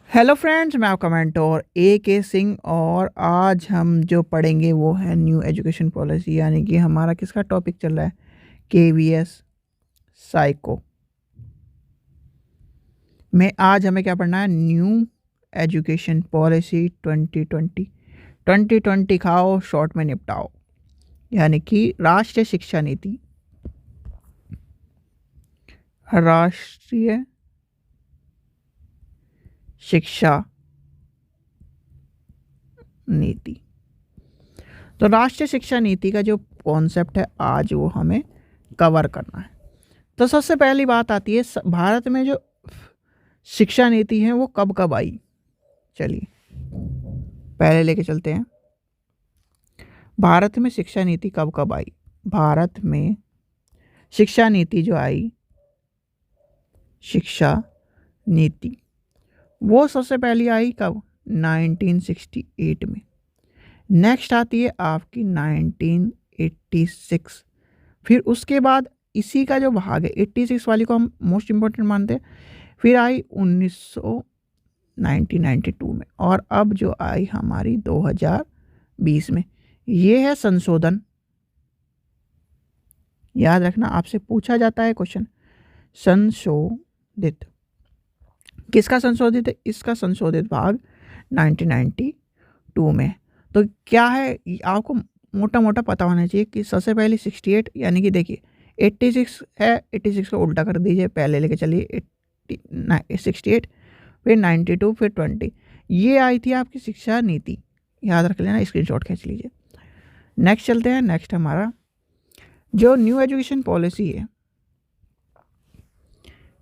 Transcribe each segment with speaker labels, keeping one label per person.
Speaker 1: Hello friends, मैं आपका mentor के सिंह और आज हम जो पढ़ेंगे वो है न्यू एजुकेशन पॉलिसी। यानी कि हमारा किसका टॉपिक चल रहा है, केवीएस साइको में। आज हमें क्या पढ़ना है, न्यू एजुकेशन पॉलिसी 2020 खाओ शॉर्ट में निपटाओ। यानी कि राष्ट्रीय शिक्षा नीति, राष्ट्रीय शिक्षा नीति। तो राष्ट्रीय शिक्षा नीति का जो कॉन्सेप्ट है आज वो हमें कवर करना है। तो सबसे पहली बात आती है भारत में जो शिक्षा नीति है वो कब कब आई। चलिए पहले लेके चलते हैं, भारत में शिक्षा नीति कब कब आई। भारत में शिक्षा नीति जो आई, शिक्षा नीति वो सबसे पहली आई कब, 1968 में। नेक्स्ट आती है आपकी 1986। फिर उसके बाद इसी का जो भाग है 86 वाली को हम मोस्ट इम्पोर्टेंट मानते हैं। फिर आई 1992 में और अब जो आई हमारी 2020 में। ये है संशोधन। याद रखना, आपसे पूछा जाता है क्वेश्चन, संशोधित किसका संशोधित है, इसका संशोधित भाग 1992 में। तो क्या है आपको मोटा मोटा पता होना चाहिए कि सबसे पहले 68, यानी कि देखिए 86 है, 86 को उल्टा कर दीजिए, पहले लेके चलिए 68, फिर 92, फिर 20। ये आई थी आपकी शिक्षा नीति, याद रख लेना, स्क्रीनशॉट खींच लीजिए। नेक्स्ट चलते हैं। नेक्स्ट हमारा जो न्यू एजुकेशन पॉलिसी है,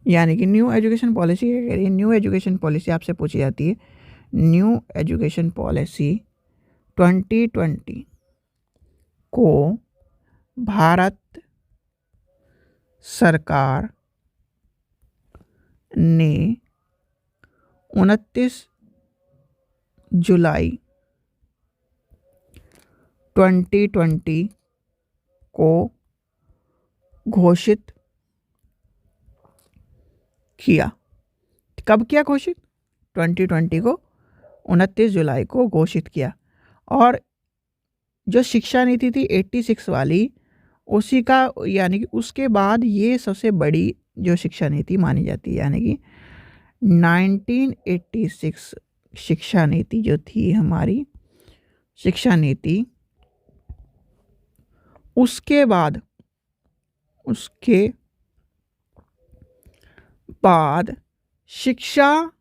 Speaker 1: यानी कि न्यू एजुकेशन पॉलिसी क्या कह रही है। न्यू एजुकेशन पॉलिसी आपसे पूछी जाती है, न्यू एजुकेशन पॉलिसी 2020 को भारत सरकार ने 29 जुलाई 2020 को घोषित किया। कब किया घोषित, 2020 को 29 जुलाई को घोषित किया। और जो शिक्षा नीति थी 86 वाली, उसी का यानी कि उसके बाद ये सबसे बड़ी जो शिक्षा नीति मानी जाती है। यानी कि 1986 शिक्षा नीति जो थी हमारी शिक्षा नीति, उसके बाद शिक्षा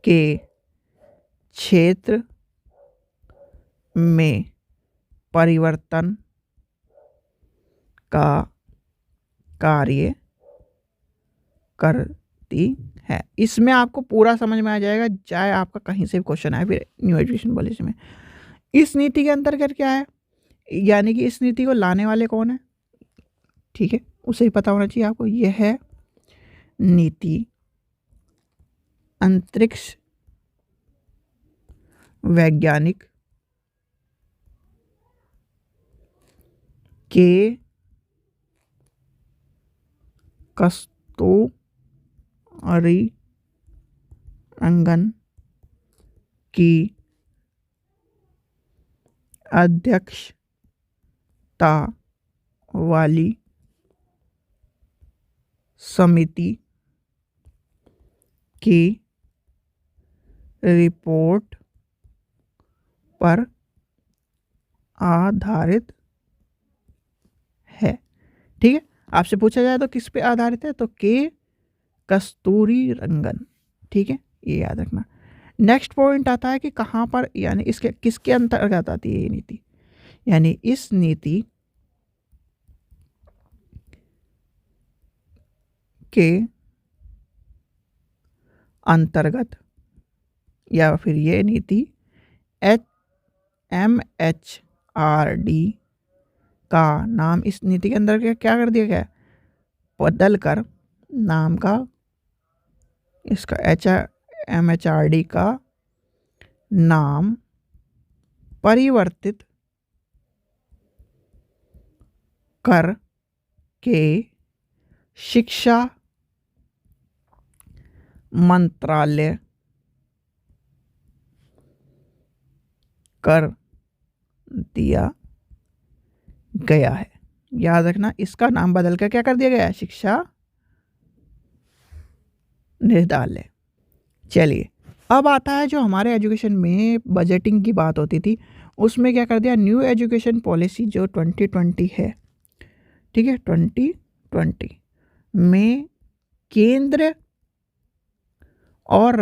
Speaker 1: के क्षेत्र में परिवर्तन का कार्य करती है। इसमें आपको पूरा समझ में आ जाएगा, चाहे आपका कहीं से भी क्वेश्चन आए फिर न्यू एजुकेशन पॉलिसी में। इस नीति के अंतर्गत क्या है, यानी कि इस नीति को लाने वाले कौन है, ठीक है, उसे ही पता होना चाहिए आपको। यह है नीति अंतरिक्ष वैज्ञानिक के कस्तूरी रंगन की अध्यक्षता वाली समिति की रिपोर्ट पर आधारित है। ठीक है, आपसे पूछा जाए तो किस पे आधारित है, तो के कस्तूरी रंगन। ठीक है, ये याद रखना। नेक्स्ट पॉइंट आता है कि कहाँ पर, यानी इसके किसके अंतर्गत आती है ये नीति। यानी इस नीति के अंतर्गत या फिर ये नीति MHRD का नाम इस नीति के अंदर क्या कर दिया गया, बदल कर नाम का इसका MHRD का नाम परिवर्तित कर के शिक्षा मंत्रालय कर दिया गया है। याद रखना, इसका नाम बदल कर क्या कर दिया गया है? शिक्षा निदेशालय। चलिए, अब आता है जो हमारे एजुकेशन में बजटिंग की बात होती थी, उसमें क्या कर दिया? न्यू एजुकेशन पॉलिसी जो 2020 है, ठीक है, 2020 में केंद्र और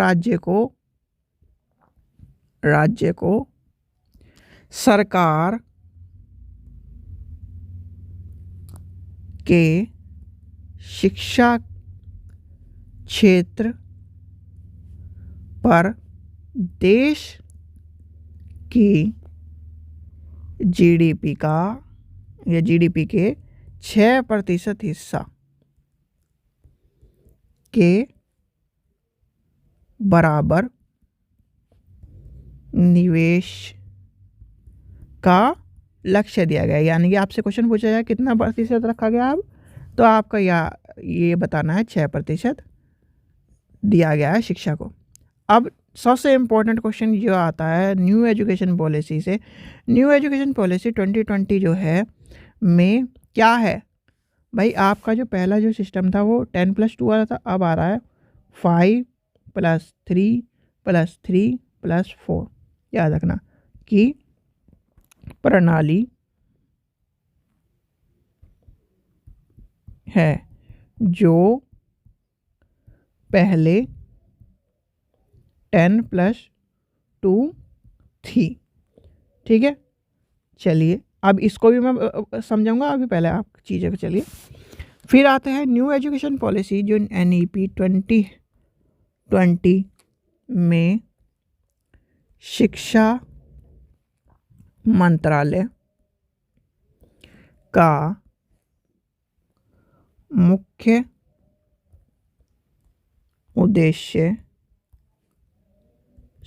Speaker 1: राज्य को सरकार के शिक्षा क्षेत्र पर देश की जीडीपी के 6% हिस्सा के बराबर निवेश का लक्ष्य दिया गया। यानी कि आपसे क्वेश्चन पूछा जाए कितना प्रतिशत रखा गया, अब तो आपका ये बताना है 6% दिया गया है शिक्षा को। अब सबसे इम्पोर्टेंट क्वेश्चन जो आता है न्यू एजुकेशन पॉलिसी से, न्यू एजुकेशन पॉलिसी 2020 जो है में क्या है भाई? आपका जो पहला जो सिस्टम था वो 10+2 आ रहा था, अब आ रहा है 5+3+3+4। याद रखना कि प्रणाली है जो पहले 10+2 थी, ठीक है। चलिए, अब इसको भी मैं समझाऊंगा, अभी पहले आप चीज़ें पे चलिए। फिर आते हैं न्यू एजुकेशन पॉलिसी जो NEP 2020 में शिक्षा मंत्रालय का मुख्य उद्देश्य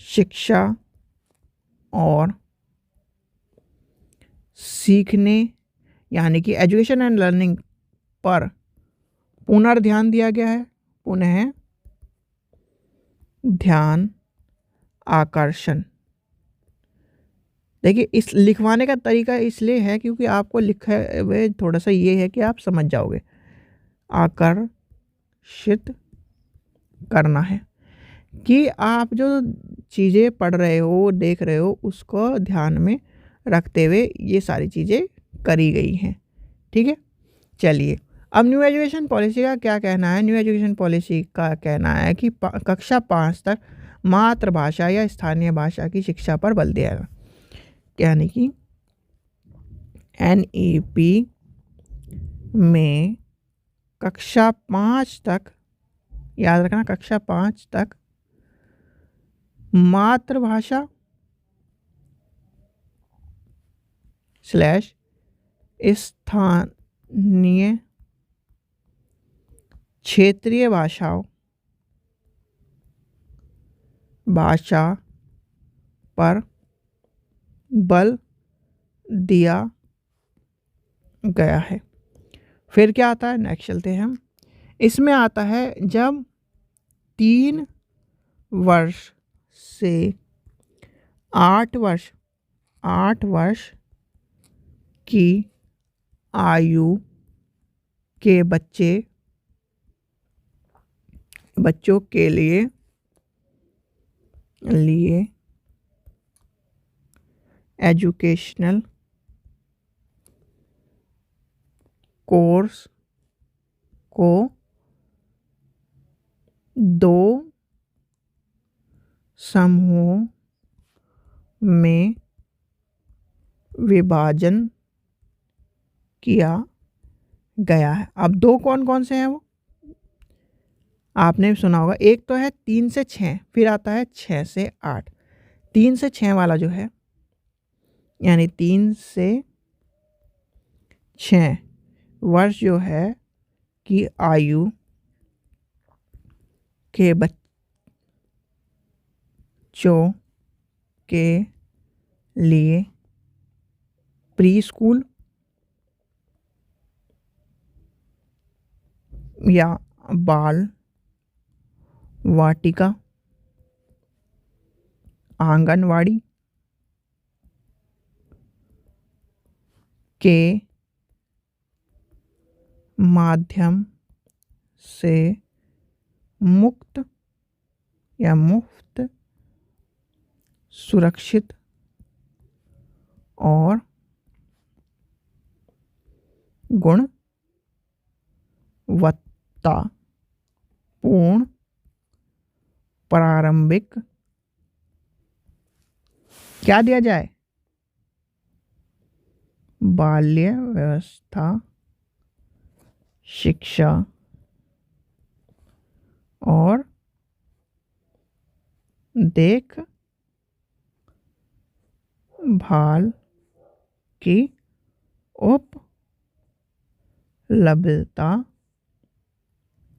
Speaker 1: शिक्षा और सीखने यानी कि एजुकेशन एंड लर्निंग पर पुनर्ध्यान दिया गया है। पुनः ध्यान आकर्षण। देखिए, इस लिखवाने का तरीका इसलिए है क्योंकि आपको लिखा हुए थोड़ा सा ये है कि आप समझ जाओगे। आकर्षित करना है कि आप जो चीज़ें पढ़ रहे हो, देख रहे हो, उसको ध्यान में रखते हुए ये सारी चीज़ें करी गई हैं, ठीक है। चलिए, अब न्यू एजुकेशन पॉलिसी का क्या कहना है? न्यू एजुकेशन पॉलिसी का कहना है कि कक्षा 5 तक मातृभाषा या स्थानीय भाषा की शिक्षा पर बल दिया जाएगा। यानी कि NEP में कक्षा 5 तक, याद रखना, कक्षा 5 तक मातृभाषा / स्थानीय क्षेत्रीय भाषा पर बल दिया गया है। फिर क्या आता है? नेक्स्ट चलते हैं हम। इसमें आता है जब 3 वर्ष से 8 वर्ष की आयु के बच्चों के लिए एजुकेशनल कोर्स को 2 समूहों में विभाजन किया गया है। अब 2 कौन कौन से हैं वो आपने सुना होगा। एक तो है 3 से 6, फिर आता है 6 से 8। 3 से 6 वाला जो है, यानी 3 से 6 वर्ष जो है कि आयु के बच्चों के लिए प्री स्कूल या बाल वाटिका, आंगनवाड़ी के माध्यम से मुक्त या मुफ्त, सुरक्षित और गुणवत्तापूर्ण प्रारंभिक क्या दिया जाए, बाल्य व्यवस्था शिक्षा और देखभाल की उपलब्धता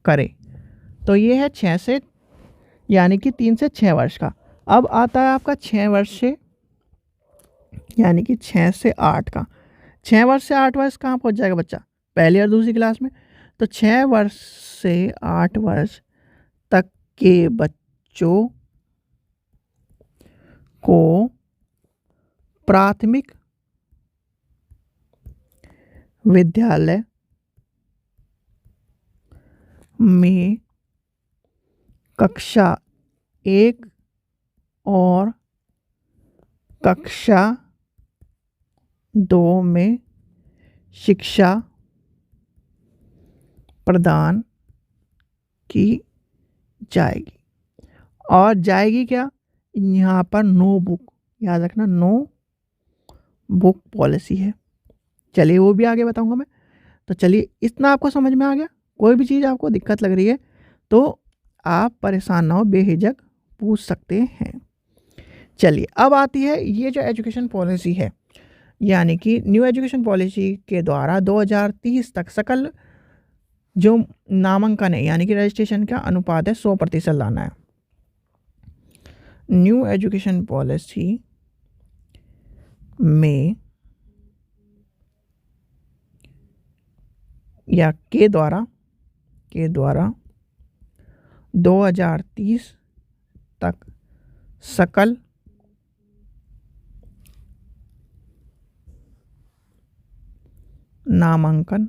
Speaker 1: करे। तो ये है 6 से यानी कि 3 से 6 वर्ष का। अब आता है आपका 6 वर्ष से यानी कि 6 से 8 का। 6 वर्ष से 8 वर्ष कहाँ पहुँच जाएगा बच्चा, पहली और दूसरी क्लास में। तो 6 वर्ष से 8 वर्ष तक के बच्चों को प्राथमिक विद्यालय में कक्षा 1 और कक्षा 2 में शिक्षा प्रदान की जाएगी। और जाएगी क्या, यहाँ पर नो बुक, याद रखना नो बुक पॉलिसी है। चलिए वो भी आगे बताऊंगा मैं। तो चलिए इतना आपको समझ में आ गया। कोई भी चीज़ आपको दिक्कत लग रही है तो आप परेशान ना हो, बेहिचक पूछ सकते हैं। चलिए अब आती है ये जो एजुकेशन पॉलिसी है, यानी कि न्यू एजुकेशन पॉलिसी के द्वारा 2030 तक सकल जो नामांकन है यानी कि रजिस्ट्रेशन का अनुपात है 100% लाना है। न्यू एजुकेशन पॉलिसी में या के द्वारा 2030 तक सकल नामांकन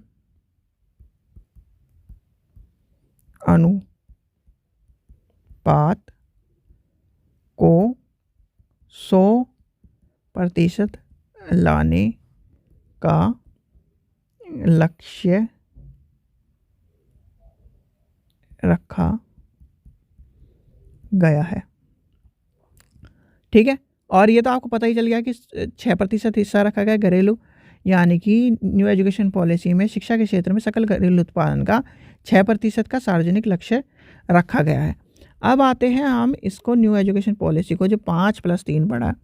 Speaker 1: अनुपात को 100% लाने का लक्ष्य रखा गया है। ठीक है, और ये तो आपको पता ही चल गया कि 6% हिस्सा रखा गया घरेलू, यानी कि न्यू एजुकेशन पॉलिसी में शिक्षा के क्षेत्र में सकल घरेलू उत्पादन का 6% का सार्वजनिक लक्ष्य रखा गया है। अब आते हैं हम इसको न्यू एजुकेशन पॉलिसी को जो 5+3 पढ़ा,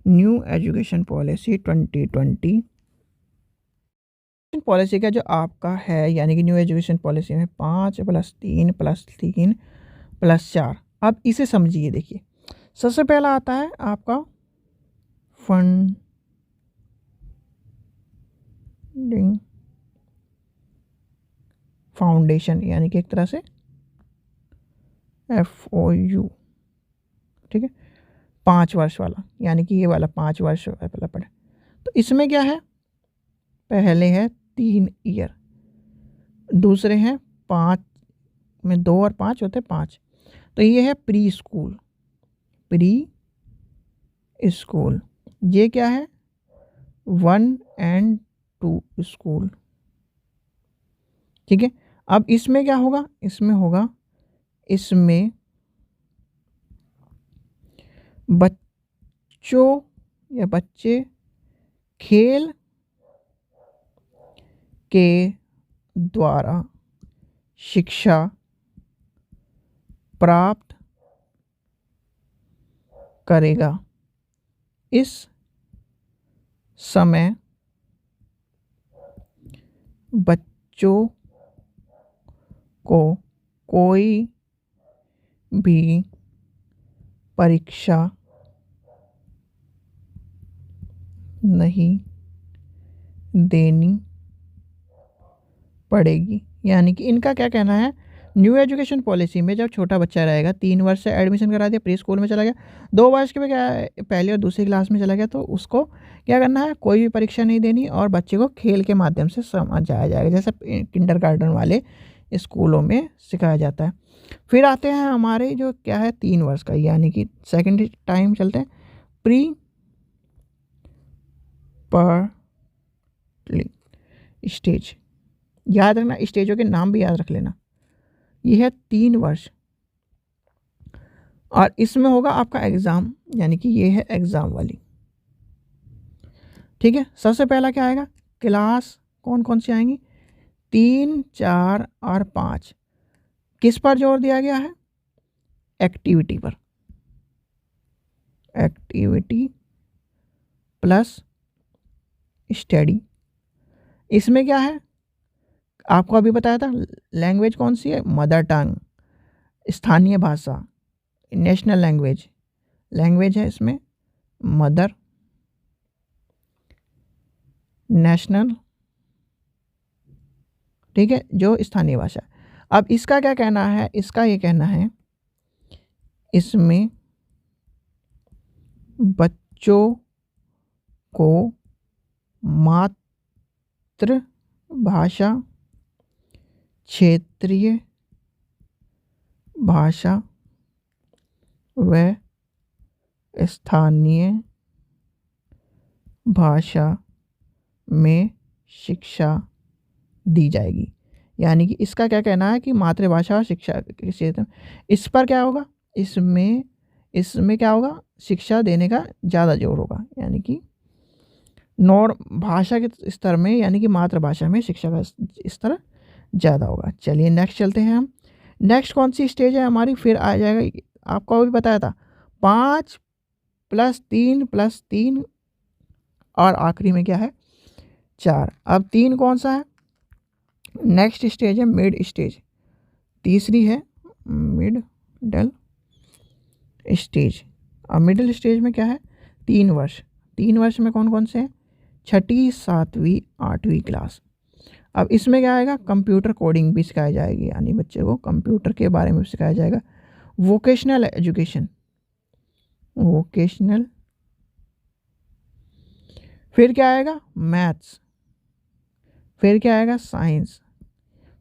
Speaker 1: न्यू एजुकेशन पॉलिसी 2020 पॉलिसी का जो आपका है, यानी कि न्यू एजुकेशन पॉलिसी में 5+3+3+4। अब इसे समझिए, देखिए सबसे पहला आता है आपका फंडिंग फाउंडेशन, यानी कि एक तरह से FOU। ठीक है, 5 वर्ष वाला, यानी कि ये वाला 5 वर्ष वाला पढ़े। तो इसमें क्या है, पहले है 3 ईयर, दूसरे हैं 5 में 2 और 5 होते 5। तो ये है प्री स्कूल, ये क्या है 1 और 2 स्कूल। ठीक है, अब इसमें क्या होगा, इसमें बच्चे खेल के द्वारा शिक्षा प्राप्त करेगा। इस समय बच्चों को कोई भी परीक्षा नहीं देनी पड़ेगी। यानी कि इनका क्या कहना है, न्यू एजुकेशन पॉलिसी में जब छोटा बच्चा रहेगा 3 वर्ष से एडमिशन करा दिया, प्री स्कूल में चला गया, 2 वर्ष के में क्या है, पहली और दूसरी क्लास में चला गया, तो उसको क्या करना है, कोई भी परीक्षा नहीं देनी और बच्चे को खेल के माध्यम से समझाया जाएगा, जैसे किंडरगार्टन वाले स्कूलों में सिखाया जाता है। फिर आते हैं हमारे जो क्या है 3 वर्ष का, यानी कि सेकेंड टाइम चलते हैं प्री स्टेज। याद रखना, स्टेजों के नाम भी याद रख लेना। ये है 3 वर्ष और इसमें होगा आपका एग्ज़ाम, यानी कि ये है एग्ज़ाम वाली। ठीक है, सबसे पहला क्या आएगा, क्लास कौन कौन सी आएंगी, 3, 4 और 5। किस पर जोर दिया गया है, एक्टिविटी पर, एक्टिविटी प्लस स्टडी। इसमें क्या है, आपको अभी बताया था, लैंग्वेज कौन सी है, मदर टंग, स्थानीय भाषा, नेशनल लैंग्वेज, लैंग्वेज है इसमें मदर, नेशनल, ठीक है, जो स्थानीय भाषा। अब इसका क्या कहना है, इसका ये कहना है इसमें बच्चों को मातृभाषा, क्षेत्रीय भाषा व स्थानीय भाषा में शिक्षा दी जाएगी। यानी कि इसका क्या कहना है कि मातृभाषा और शिक्षा के क्षेत्र में इस पर क्या होगा, इसमें क्या होगा, शिक्षा देने का ज़्यादा जोर होगा, यानी कि भाषा के स्तर में, यानी कि मातृभाषा में शिक्षा का स्तर ज़्यादा होगा। चलिए नेक्स्ट चलते हैं हम। नेक्स्ट कौन सी स्टेज है हमारी, फिर आ जाएगा, आपको अभी बताया था 5 + 3 + 3 और आखिरी में क्या है 4। अब 3 कौन सा है, नेक्स्ट स्टेज है मिड स्टेज, तीसरी है मिडल स्टेज। अब मिडिल स्टेज में क्या है, 3 वर्ष, 3 वर्ष में कौन कौन से हैं, 6ठी, 7वीं, 8वीं क्लास। अब इसमें क्या आएगा, कंप्यूटर कोडिंग भी सिखाई जाएगी, यानी बच्चे को कंप्यूटर के बारे में भी सिखाया जाएगा। वोकेशनल एजुकेशन, वोकेशनल, फिर क्या आएगा, मैथ्स, फिर क्या आएगा, साइंस,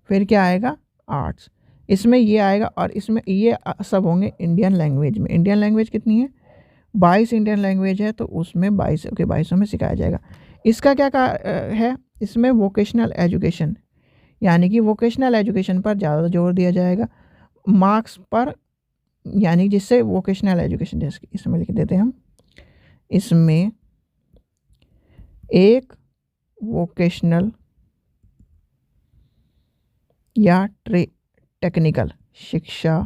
Speaker 1: फिर क्या आएगा, आर्ट्स। इसमें ये आएगा और इसमें ये सब होंगे इंडियन लैंग्वेज में। इंडियन लैंग्वेज कितनी है, 22 इंडियन लैंग्वेज है, तो उसमें 22 के 22 में सिखाया जाएगा। इसका क्या है, इसमें वोकेशनल एजुकेशन, यानी कि वोकेशनल एजुकेशन पर ज़्यादा जोर दिया जाएगा, मार्क्स पर, यानी जिससे वोकेशनल एजुकेशन, जैसे इसमें लिख देते हैं हम, इसमें एक वोकेशनल या टेक्निकल शिक्षा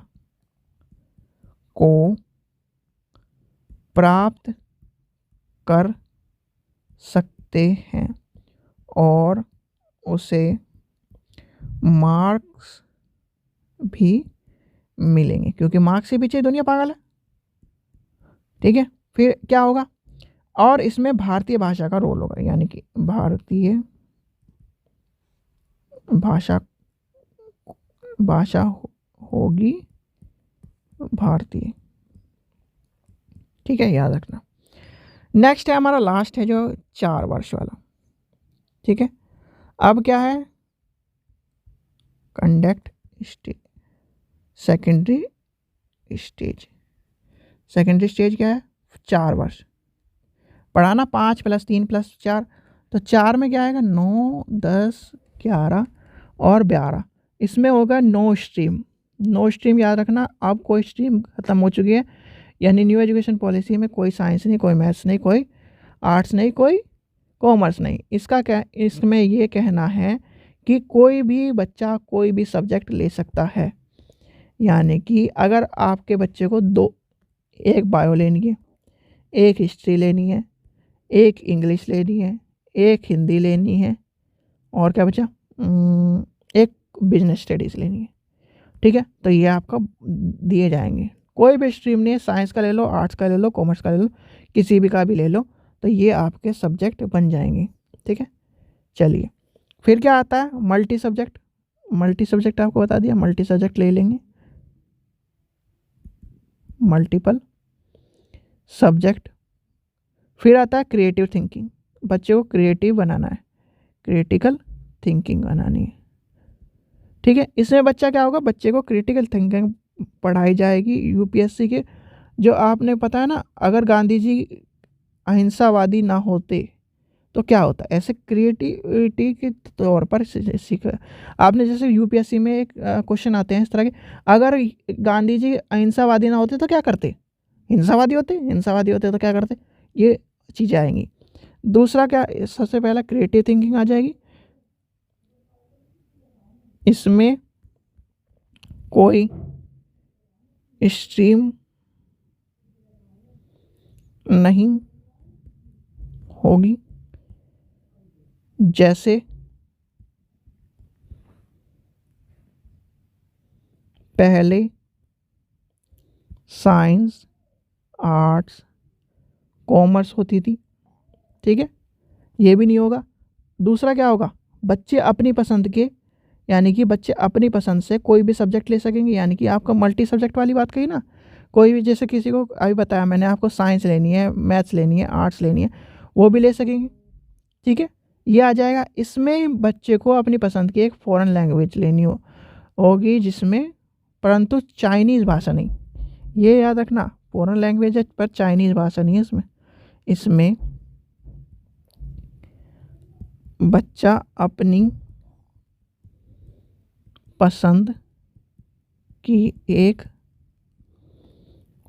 Speaker 1: को प्राप्त कर सकते हैं और उसे मार्क्स भी मिलेंगे, क्योंकि मार्क्स के पीछे दुनिया पागल है। ठीक है, फिर क्या होगा, और इसमें भारतीय भाषा का रोल होगा, यानी कि भारतीय भाषा होगी भारतीय। ठीक है, याद रखना। नेक्स्ट है हमारा लास्ट है जो 4 वर्ष वाला। ठीक है, अब क्या है, conduct stage, secondary stage. Secondary stage क्या है, 4 वर्ष पढ़ाना, 5 + 3 + 4, तो 4 में क्या आएगा, 9, 10, 11 और 12। इसमें होगा नो स्ट्रीम, नो स्ट्रीम याद रखना, अब कोई स्ट्रीम ख़त्म हो चुकी है, यानी न्यू एजुकेशन पॉलिसी में कोई साइंस नहीं, कोई मैथ्स नहीं, कोई आर्ट्स नहीं, कोई कॉमर्स नहीं। इसका क्या, इसमें ये कहना है कि कोई भी बच्चा कोई भी सब्जेक्ट ले सकता है, यानी कि अगर आपके बच्चे को एक बायो लेनी है, एक हिस्ट्री लेनी है, एक इंग्लिश लेनी है, एक हिंदी लेनी है, और क्या बचा, एक बिजनेस स्टडीज़ लेनी है। ठीक है, तो ये आपका दिए जाएंगे, कोई भी स्ट्रीम नहीं है, साइंस का ले लो, आर्ट्स का ले लो, कॉमर्स का ले लो, किसी भी का भी ले लो, तो ये आपके सब्जेक्ट बन जाएंगे। ठीक है, चलिए फिर क्या आता है, मल्टी सब्जेक्ट, मल्टी सब्जेक्ट आपको बता दिया, मल्टी सब्जेक्ट ले लेंगे, मल्टीपल सब्जेक्ट। फिर आता है क्रिएटिव थिंकिंग, बच्चे को क्रिएटिव बनाना है, क्रिटिकल थिंकिंग बनानी है, ठीक है। इसमें बच्चा क्या होगा, बच्चे को क्रिटिकल थिंकिंग पढ़ाई जाएगी। यूपीएससी के जो आपने पता है ना, अगर गांधी जी अहिंसावादी ना होते तो क्या होता, ऐसे क्रिएटिविटी के तौर पर सीख। आपने जैसे यूपीएससी में एक क्वेश्चन आते हैं इस तरह के, अगर गांधी जी अहिंसावादी ना होते तो क्या करते, हिंसावादी होते, हिंसावादी होते तो क्या करते, ये चीज़ें आएंगी। दूसरा क्या, सबसे पहला क्रिएटिव थिंकिंग आ जाएगी। इसमें कोई स्ट्रीम नहीं होगी, जैसे पहले साइंस, आर्ट्स, कॉमर्स होती थी, ठीक है, ये भी नहीं होगा। दूसरा क्या होगा, बच्चे अपनी पसंद के, यानी कि बच्चे अपनी पसंद से कोई भी सब्जेक्ट ले सकेंगे, यानी कि आपका मल्टी सब्जेक्ट वाली बात कही ना, कोई भी, जैसे किसी को अभी बताया मैंने आपको, साइंस लेनी है, मैथ्स लेनी है, आर्ट्स लेनी है, वो भी ले सकेंगे, ठीक है, ये आ जाएगा। इसमें बच्चे को अपनी पसंद की एक फ़ॉरेन लैंग्वेज लेनी होगी, जिसमें परंतु चाइनीज़ भाषा नहीं, ये याद रखना, फ़ॉरेन लैंग्वेज है पर चाइनीज़ भाषा नहीं है इसमें। इसमें बच्चा अपनी पसंद की एक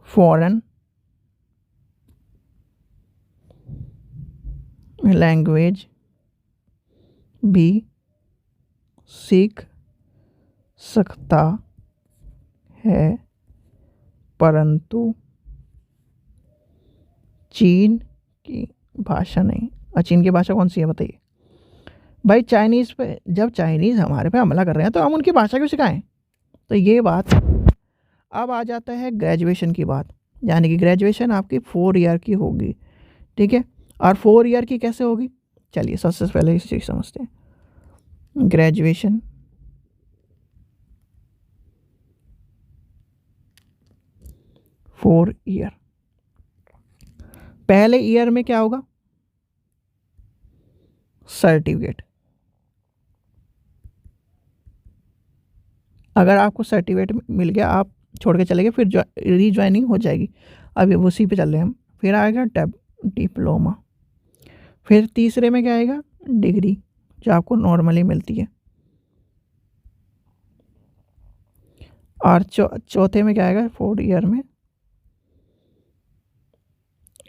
Speaker 1: फॉरेन लैंग्वेज भी सीख सकता है, परंतु चीन की भाषा नहीं। और चीन की भाषा कौन सी है बताइए भाई, चाइनीज़ पे, जब चाइनीज़ हमारे पे हमला कर रहे हैं तो हम उनकी भाषा क्यों सिखाएं, तो ये बात। अब आ जाता है ग्रेजुएशन की बात, यानी कि ग्रेजुएशन आपकी 4 ईयर की होगी, ठीक है। और 4 ईयर की कैसे होगी, चलिए सबसे पहले इस चीज़ समझते हैं। ग्रेजुएशन 4 ईयर, पहले ईयर में क्या होगा, सर्टिफिकेट। अगर आपको सर्टिफिकेट मिल गया, आप छोड़ के चले गए, फिर रीज्वाइनिंग हो जाएगी, अभी उसी पे चल रहे हैं हम। फिर आएगा डिप्लोमा। फिर तीसरे में क्या आएगा, डिग्री, जो आपको नॉर्मली मिलती है। और चौथे में क्या आएगा, 4 ईयर में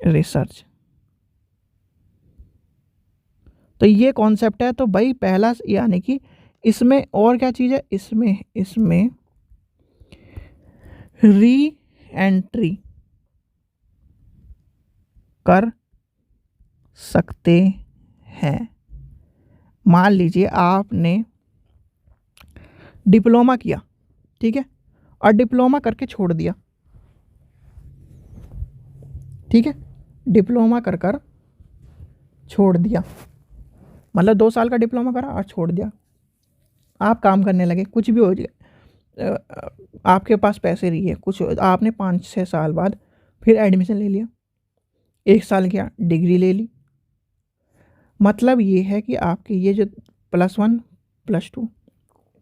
Speaker 1: रिसर्च। तो ये कॉन्सेप्ट है। तो भाई पहला, यानी कि इसमें और क्या चीज़ है, इसमें री एंट्री कर सकते हैं। मान लीजिए आपने डिप्लोमा किया, ठीक है, और डिप्लोमा करके छोड़ दिया, ठीक है, डिप्लोमा कर छोड़ दिया, मतलब 2 साल का डिप्लोमा करा और छोड़ दिया, आप काम करने लगे, कुछ भी हो जाए, आपके पास पैसे रही है कुछ, आपने 5-6 साल बाद फिर एडमिशन ले लिया, 1 साल किया, डिग्री ले ली। मतलब ये है कि आपके ये जो +1 +2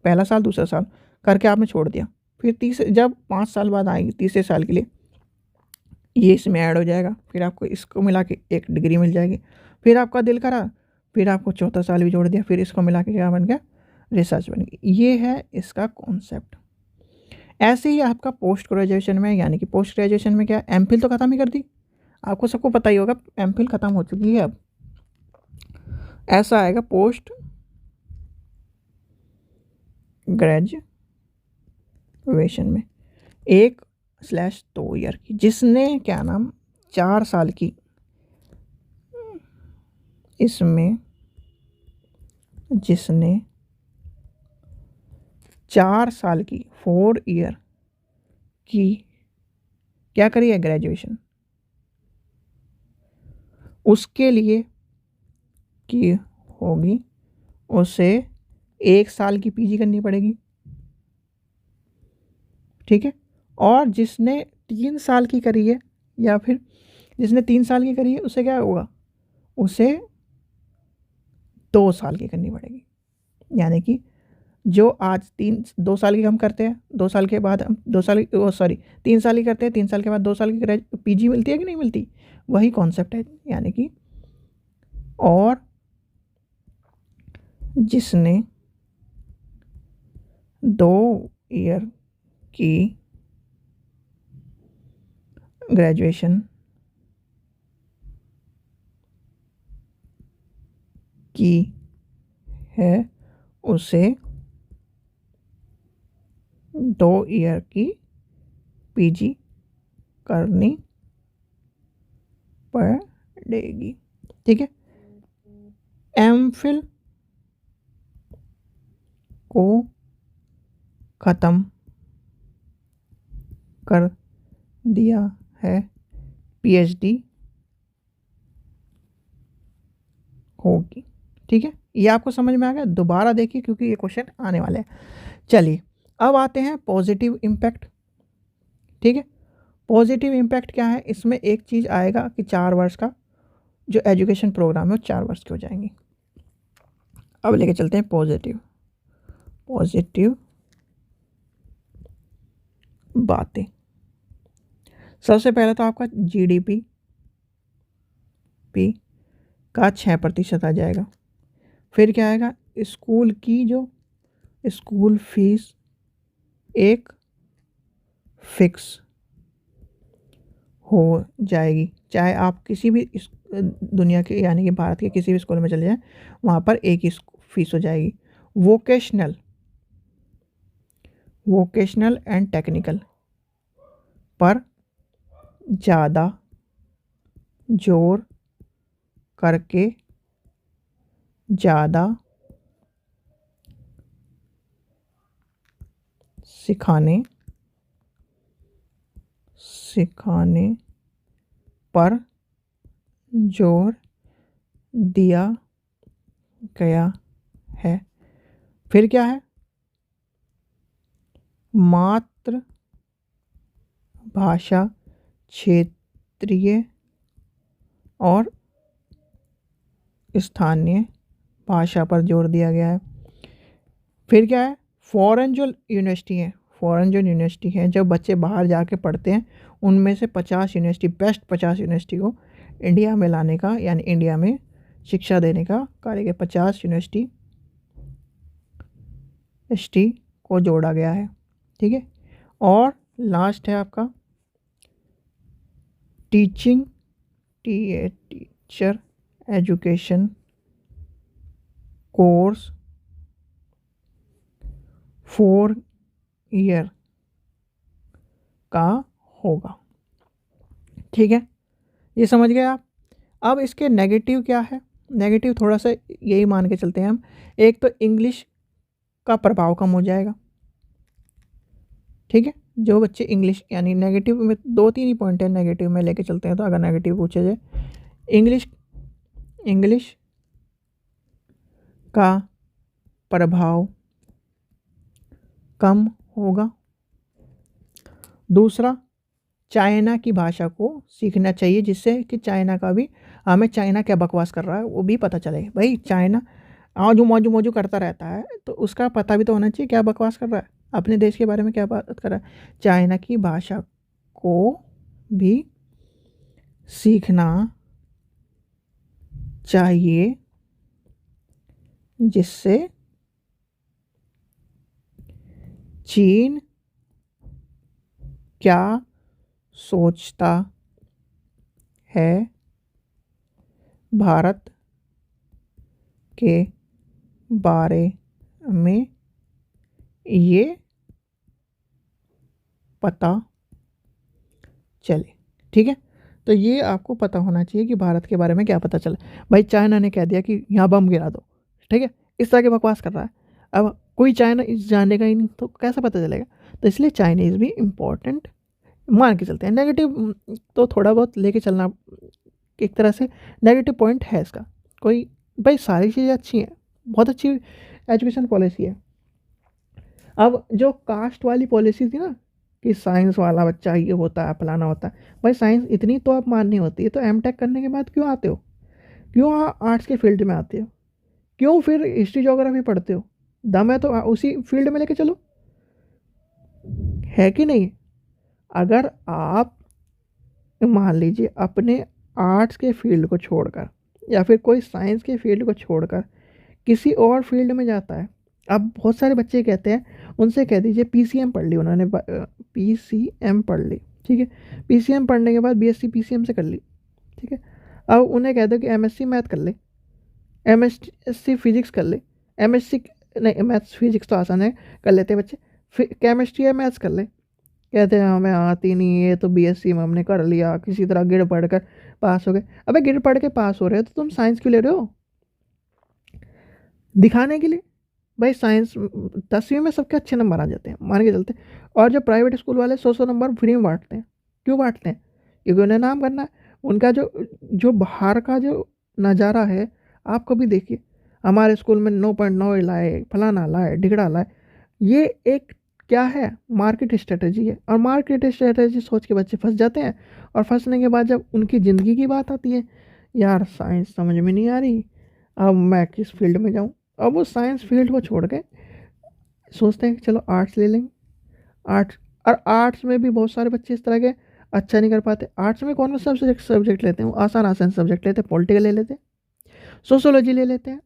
Speaker 1: पहला साल दूसरा साल करके आपने छोड़ दिया, फिर जब 5 साल बाद आएंगे तीसरे साल के लिए, ये इसमें ऐड हो जाएगा, फिर आपको इसको मिला के एक डिग्री मिल जाएगी। फिर आपका दिल करा, फिर आपको चौथा साल भी जोड़ दिया, फिर इसको मिला के क्या बन गया, रिसर्च बन गई। ये है इसका कॉन्सेप्ट। ऐसे ही आपका पोस्ट ग्रेजुएशन में, यानी कि पोस्ट ग्रेजुएशन में क्या, एमफिल तो ख़त्म ही कर दी, आपको सबको पता ही होगा एमफिल ख़त्म हो चुकी है। अब ऐसा आएगा पोस्ट ग्रेजुएशन में 1/2 ईयर की, जिसने क्या नाम 4 साल की, इसमें जिसने 4 साल की 4 ईयर की क्या करी है, ग्रेजुएशन, उसके लिए की होगी, उसे 1 साल की पीजी करनी पड़ेगी, ठीक है। और जिसने 3 साल की करी है या फिर जिसने 3 साल की करी है उसे क्या होगा, उसे 2 साल की करनी पड़ेगी। यानी कि जो आज 2 साल की हम करते हैं, 2 साल के बाद हम 2 साल की 3 साल की करते हैं, 3 साल के बाद 2 साल की पीजी मिलती है कि नहीं मिलती, वही कॉन्सेप्ट है। यानी कि और जिसने 2 ईयर की ग्रेजुएशन की है उसे 2 ईयर की पीजी करनी पड़ेगी, ठीक है। एमफिल को ख़त्म कर दिया है, पीएचडी होगी, ठीक है। ये आपको समझ में आ गया, दोबारा देखिए क्योंकि ये क्वेश्चन आने वाले हैं। चलिए अब आते हैं पॉजिटिव इम्पैक्ट, ठीक है। पॉजिटिव इम्पैक्ट क्या है, इसमें एक चीज़ आएगा कि 4 वर्ष का जो एजुकेशन प्रोग्राम है वो 4 वर्ष के हो जाएंगे। अब लेके चलते हैं पॉजिटिव बातें। सबसे पहले तो आपका जीडीपी का 6% आ जाएगा। फिर क्या आएगा, स्कूल की जो स्कूल फीस एक फिक्स हो जाएगी, चाहे आप किसी भी दुनिया के यानी कि भारत के किसी भी स्कूल में चले जाएं, वहाँ पर एक ही फीस हो जाएगी। वोकेशनल एंड टेक्निकल पर ज़्यादा जोर करके ज़्यादा सिखाने पर जोर दिया गया है। फिर क्या है, मातृ भाषा, क्षेत्रीय और स्थानीय भाषा पर जोर दिया गया है। फिर क्या है, फॉरेन जो यूनिवर्सिटी हैं, जब बच्चे बाहर जाके पढ़ते हैं उनमें से 50 यूनिवर्सिटी, बेस्ट 50 यूनिवर्सिटी को इंडिया में लाने का, यानी इंडिया में शिक्षा देने का कार्य के 50 यूनिवर्सिटी को जोड़ा गया है, ठीक है। और लास्ट है आपका टीचर एजुकेशन कोर्स 4 ईयर का होगा, ठीक है। ये समझ गए आप। अब इसके नेगेटिव क्या है, नेगेटिव थोड़ा सा यही मान के चलते हैं हम। एक तो इंग्लिश का प्रभाव कम हो जाएगा, ठीक है। जो बच्चे इंग्लिश, यानी नेगेटिव में 2-3 ही पॉइंट है नेगेटिव में लेके चलते हैं, तो अगर नेगेटिव पूछा जाए, इंग्लिश का प्रभाव कम होगा। दूसरा, चाइना की भाषा को सीखना चाहिए, जिससे कि चाइना का भी, हमें चाइना क्या बकवास कर रहा है वो भी पता चले। भाई चाइना आजू मौजू करता रहता है, तो उसका पता भी तो होना चाहिए क्या बकवास कर रहा है, अपने देश के बारे में क्या बात कर रहा है। चाइना की भाषा को भी सीखना चाहिए, जिससे चीन क्या सोचता है भारत के बारे में, ये पता चले, ठीक है। तो ये आपको पता होना चाहिए कि भारत के बारे में क्या पता चले। भाई चाइना ने कह दिया कि यहाँ बम गिरा दो, ठीक है, इस तरह के बकवास कर रहा है। अब कोई चाइना इस जानेगा ही नहीं तो कैसे पता चलेगा। तो इसलिए चाइनीज़ भी इम्पोर्टेंट मान के चलते हैं। नेगेटिव तो थोड़ा बहुत लेके चलना एक तरह से नेगेटिव पॉइंट है इसका। कोई भाई सारी चीज़ें अच्छी हैं, बहुत अच्छी एजुकेशन पॉलिसी है। अब जो कास्ट वाली पॉलिसी थी ना कि साइंस वाला बच्चा ये होता है, फलाना होता है, भाई साइंस इतनी तो अब माननी होती है, तो एमटेक करने के बाद क्यों आते हो, क्यों आर्ट्स के फील्ड में आते हो, क्यों फिर हिस्ट्री ज्योग्राफी पढ़ते हो? दम है तो उसी फील्ड में लेके चलो, है कि नहीं? अगर आप मान लीजिए अपने आर्ट्स के फील्ड को छोड़कर या फिर कोई साइंस के फील्ड को छोड़कर किसी और फील्ड में जाता है, अब बहुत सारे बच्चे कहते हैं, उनसे कह दीजिए पीसीएम पढ़ ली उन्होंने, पीसीएम पढ़ ली, ठीक है, पीसीएम पढ़ने के बाद बीएससी पीसीएम से कर ली, ठीक है, अब उन्हें कह दो कि एमएससी मैथ कर ले, एमएससी फिजिक्स कर ले, एमएससी नहीं मैथ्स फिजिक्स तो आसान है, कर लेते हैं बच्चे, केमिस्ट्री या मैथ्स कर ले, कहते हैं हमें आती नहीं, ये तो बीएससी में हमने कर लिया, किसी तरह गिर पढ़ कर पास हो गए। अबे गिर पढ़ के पास हो रहे हो तो तुम साइंस क्यों ले रहे हो? दिखाने के लिए। भाई साइंस 10वीं में सबके अच्छे नंबर आ जाते हैं, मान के चलते हैं, और जो प्राइवेट स्कूल वाले 100 नंबर फ्री में बांटते हैं, क्यों बांटते हैं? क्योंकि उन्हें नाम करना है। उनका जो जो बाहर का जो नज़ारा है, आप कभी देखिए, हमारे स्कूल में 9.9 लाए, फलाना लाए, ढिगड़ा लाए, ये एक क्या है, मार्केट स्ट्रेटजी है, और मार्केट स्ट्रेटजी सोच के बच्चे फंस जाते हैं, और फंसने के बाद जब उनकी ज़िंदगी की बात आती है, यार साइंस समझ में नहीं आ रही, अब मैं किस फील्ड में जाऊँ, अब वो साइंस फील्ड को छोड़ के सोचते हैं कि चलो आर्ट्स ले लेंगे। आर्ट्स, और आर्ट्स में भी बहुत सारे बच्चे इस तरह के अच्छा नहीं कर पाते। आर्ट्स में कौन सा सब्जेक्ट लेते हैं? वो आसान आसान सब्जेक्ट लेते हैं, पॉलिटिकल ले लेते हैं, सोशोलॉजी ले लेते हैं।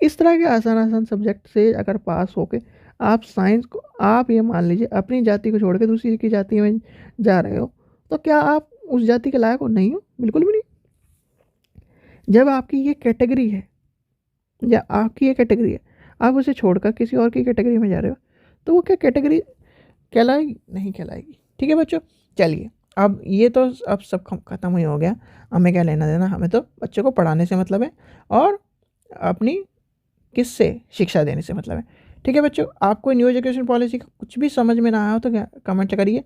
Speaker 1: इस तरह के आसान आसान सब्जेक्ट से अगर पास होके आप साइंस को, आप ये मान लीजिए अपनी जाति को छोड़ के दूसरी की जाति में जा रहे हो, तो क्या आप उस जाति के लायक हो? नहीं हो, बिल्कुल भी नहीं। जब आपकी ये कैटेगरी है, या आपकी ये कैटेगरी है, आप उसे छोड़कर किसी और की कैटेगरी में जा रहे हो, तो वो क्या कैटेगरी कहलाएगी? नहीं कहलाएगी। ठीक है बच्चों, चलिए अब ये तो अब सब खत्म ही हो गया, हमें क्या लेना देना, हमें तो बच्चों को पढ़ाने से मतलब है, और अपनी किससे शिक्षा देने से मतलब है। ठीक है बच्चों, आपको न्यू एजुकेशन पॉलिसी का कुछ भी समझ में ना आया हो तो क्या कमेंट करिए,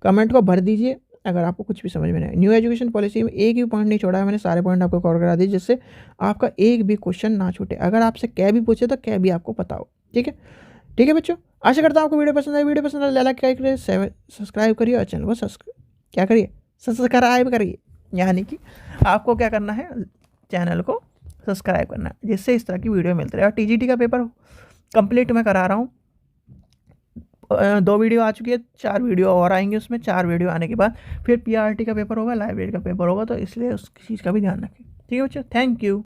Speaker 1: कमेंट को भर दीजिए अगर आपको कुछ भी समझ में नहीं आए। न्यू एजुकेशन पॉलिसी में एक भी पॉइंट नहीं छोड़ा है मैंने, सारे पॉइंट आपको कवर करा दिए, जिससे आपका एक भी क्वेश्चन ना छूटे। अगर आपसे क्या भी पूछे तो क्या भी आपको पता हो। ठीक है, ठीक है बच्चों, आशा करता हूँ आपको वीडियो पसंद आए। वीडियो पसंद आए लाइक करिए, सब्सक्राइब करिए, और चैनल को क्या करिए, सब्सक्राइब करिए, यानी कि आपको क्या करना है, चैनल को सब्सक्राइब करना है, जिससे इस तरह की वीडियो मिलती रहे। और टीजीटी का पेपर कंप्लीट मैं करा रहा हूँ, 2 वीडियो आ चुकी है, 4 वीडियो और आएंगे, उसमें 4 वीडियो आने के बाद फिर पीआरटी का पेपर होगा, लाइब्रेरी का पेपर होगा, तो इसलिए उस चीज़ का भी ध्यान रखें। ठीक है बच्चों, थैंक यू।